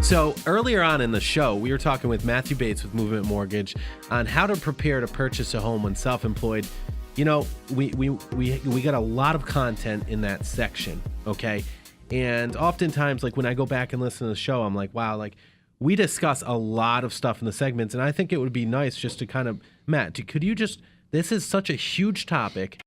So earlier on in the show, we were talking with Matthew Bates with Movement Mortgage on how to prepare to purchase a home when self-employed. You know, we got a lot of content in that section, okay? And oftentimes, like when I go back and listen to the show, I'm like, wow, like we discuss a lot of stuff in the segments, and I think it would be nice just to kind of, Matt, could you just, this is such a huge topic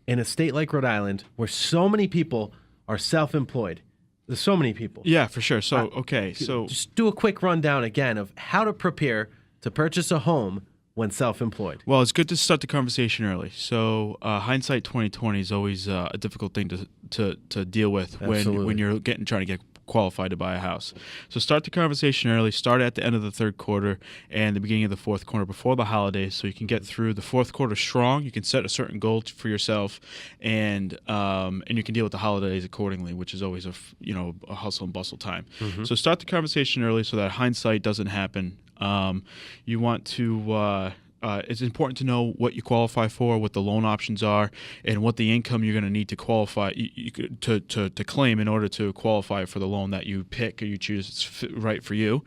in a state like Rhode Island where so many people are self-employed. There's so many people. Yeah, for sure. So, okay. So just do a quick rundown again of how to prepare to purchase a home when self-employed. Well, it's good to start the conversation early. So hindsight 2020 is always a difficult thing to deal with when you're trying to get qualified to buy a house. So start the conversation early. Start at the end of the third quarter and the beginning of the fourth quarter before the holidays, so you can get through the fourth quarter strong. You can set a certain goal for yourself, and you can deal with the holidays accordingly, which is always a hustle and bustle time. Mm-hmm. So start the conversation early so that hindsight doesn't happen. You want to. It's important to know what you qualify for, what the loan options are, and what the income you're going to need to qualify to claim in order to qualify for the loan that you pick or you choose. It's right for you,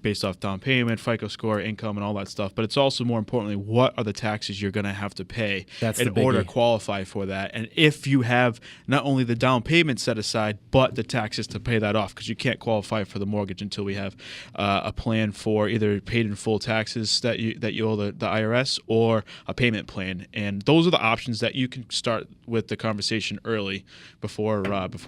based off down payment, FICO score, income, and all that stuff. But it's also more importantly, what are the taxes you're going to have to pay in order to qualify for that? And if you have not only the down payment set aside, but the taxes to pay that off, because you can't qualify for the mortgage until we have a plan for either paid in full taxes that you owe the IRS or a payment plan. And those are the options that you can start with the conversation early before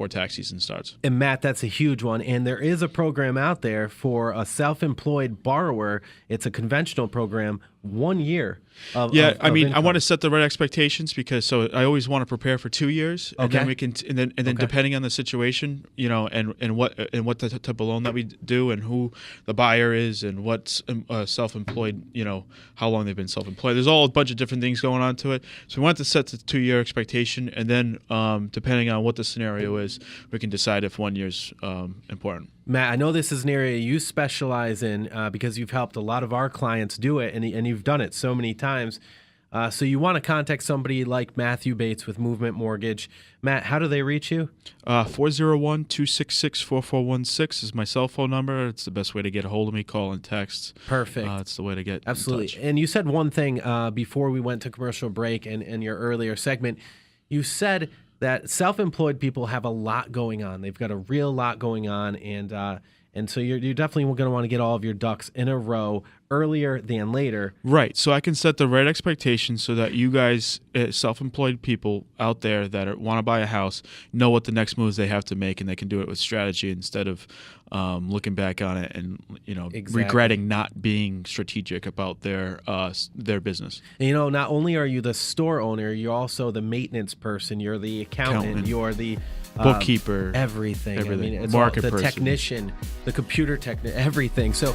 tax season starts. And Matt, that's a huge one. And there is a program out there for a self-employed borrower. It's a conventional program, 1 year. I want to set the right expectations, because I always want to prepare for 2 years, and then we can, and then depending on the situation, and what the type of loan that we do, and who the buyer is, and what's self-employed, how long they've been self-employed. There's all a bunch of different things going on to it. So we want to set the 2 year expectation, and then depending on what the scenario is, we can decide if 1 year's important. Matt, I know this is an area you specialize in because you've helped a lot of our clients do it, and you've done it so many times. So you want to contact somebody like Matthew Bates with Movement Mortgage. Matt, how do they reach you? 401-266-4416 is my cell phone number. It's the best way to get a hold of me. Call and text. Perfect. It's the way to get Absolutely. in touch. And you said one thing before we went to commercial break and your earlier segment. You said that self-employed people have a lot going on. They've got a real lot going on, and so you're definitely going to want to get all of your ducks in a row earlier than later. Right. So I can set the right expectations so that you guys, self-employed people out there that want to buy a house, know what the next moves they have to make, and they can do it with strategy instead of looking back on it and regretting not being strategic about their business. And, not only are you the store owner, you're also the maintenance person. You're the accountant. You're the bookkeeper. Everything. I mean, it's market the person. Technician, the computer technician, everything. So